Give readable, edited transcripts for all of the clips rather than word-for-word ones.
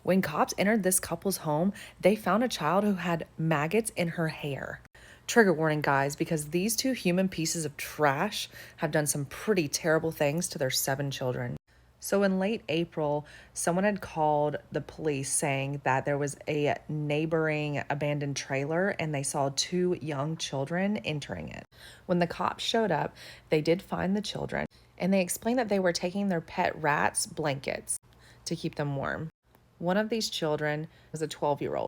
When cops entered this couple's home, they found a child who had maggots in her hair. Trigger warning, guys, because these two human pieces of trash have done some pretty terrible things to their 7 children. So, in late April, someone had called the police saying that there was a neighboring abandoned trailer and they saw 2 young children entering it. When the cops showed up, they did find the children and they explained that they were taking their pet rats' blankets to keep them warm. One of these children was a 12-year-old,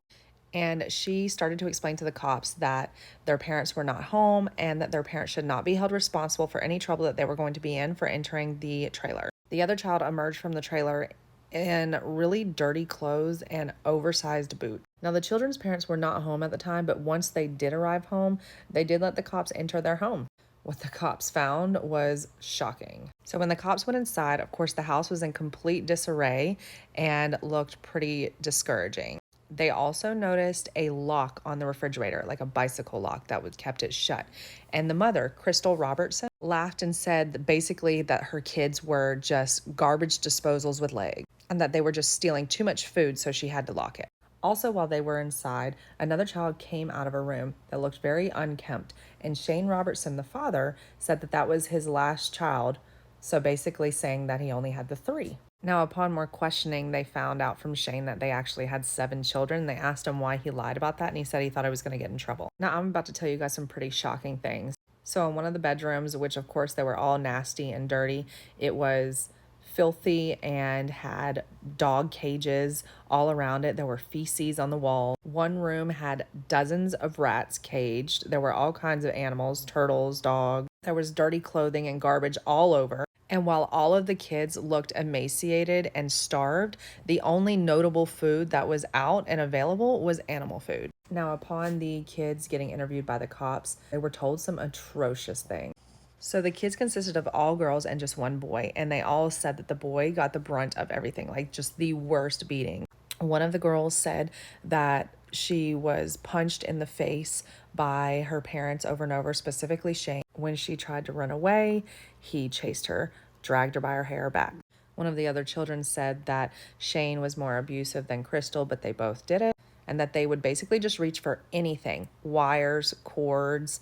and she started to explain to the cops that their parents were not home and that their parents should not be held responsible for any trouble that they were going to be in for entering the trailer. The other child emerged from the trailer in really dirty clothes and oversized boots. Now, the children's parents were not home at the time, but once they did arrive home, they did let the cops enter their home. What the cops found was shocking. So when the cops went inside, of course, the house was in complete disarray and looked pretty discouraging. They also noticed a lock on the refrigerator, like a bicycle lock that would kept it shut. And the mother, Crystal Robertson, laughed and said basically that her kids were just garbage disposals with legs and that they were just stealing too much food, so she had to lock it. Also, while they were inside, another child came out of a room that looked very unkempt, and Shane Robertson, the father, said that that was his last child, so basically saying that he only had the 3. Now, upon more questioning, they found out from Shane that they actually had 7 children. They asked him why he lied about that, and he said he thought he was going to get in trouble. Now, I'm about to tell you guys some pretty shocking things. So, in one of the bedrooms, which of course they were all nasty and dirty, it was filthy and had dog cages all around it. There were feces on the wall. One room had dozens of rats caged. There were all kinds of animals, turtles, dogs. There was dirty clothing and garbage all over. And while all of the kids looked emaciated and starved, the only notable food that was out and available was animal food. Now, upon the kids getting interviewed by the cops, they were told some atrocious things. So the kids consisted of all girls and just one boy, and they all said that the boy got the brunt of everything, like just the worst beating. One of the girls said that she was punched in the face by her parents over and over, specifically Shane. When she tried to run away, he chased her, dragged her by her hair back. One of the other children said that Shane was more abusive than Crystal, but they both did it, and that they would basically just reach for anything, wires, cords,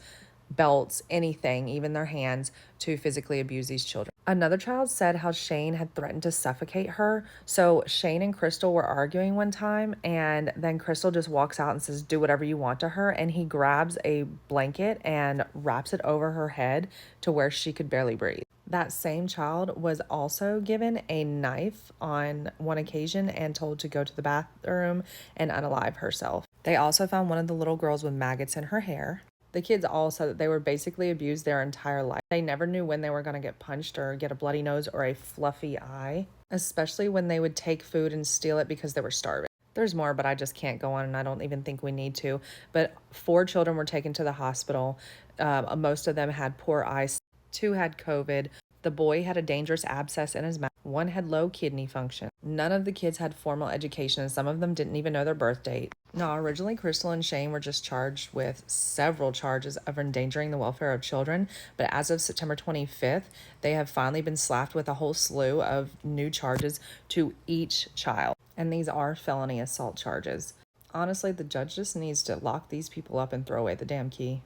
belts, anything, even their hands, to physically abuse these children. Another child said how Shane had threatened to suffocate her. So Shane and Crystal were arguing one time, and then Crystal just walks out and says, "Do whatever you want" to her, and he grabs a blanket and wraps it over her head to where she could barely breathe. That same child was also given a knife on one occasion and told to go to the bathroom and unalive herself. They also found one of the little girls with maggots in her hair. The kids all said that they were basically abused their entire life. They never knew when they were going to get punched or get a bloody nose or a fluffy eye, especially when they would take food and steal it because they were starving. There's more, but I just can't go on, and I don't even think we need to. But 4 children were taken to the hospital. Most of them had poor eyes. 2 had COVID. The boy had a dangerous abscess in his mouth. 1 had low kidney function. None of the kids had formal education, and some of them didn't even know their birth date. Now, originally, Crystal and Shane were just charged with several charges of endangering the welfare of children, but as of September 25th, they have finally been slapped with a whole slew of new charges to each child, and these are felony assault charges. Honestly, the judge just needs to lock these people up and throw away the damn key.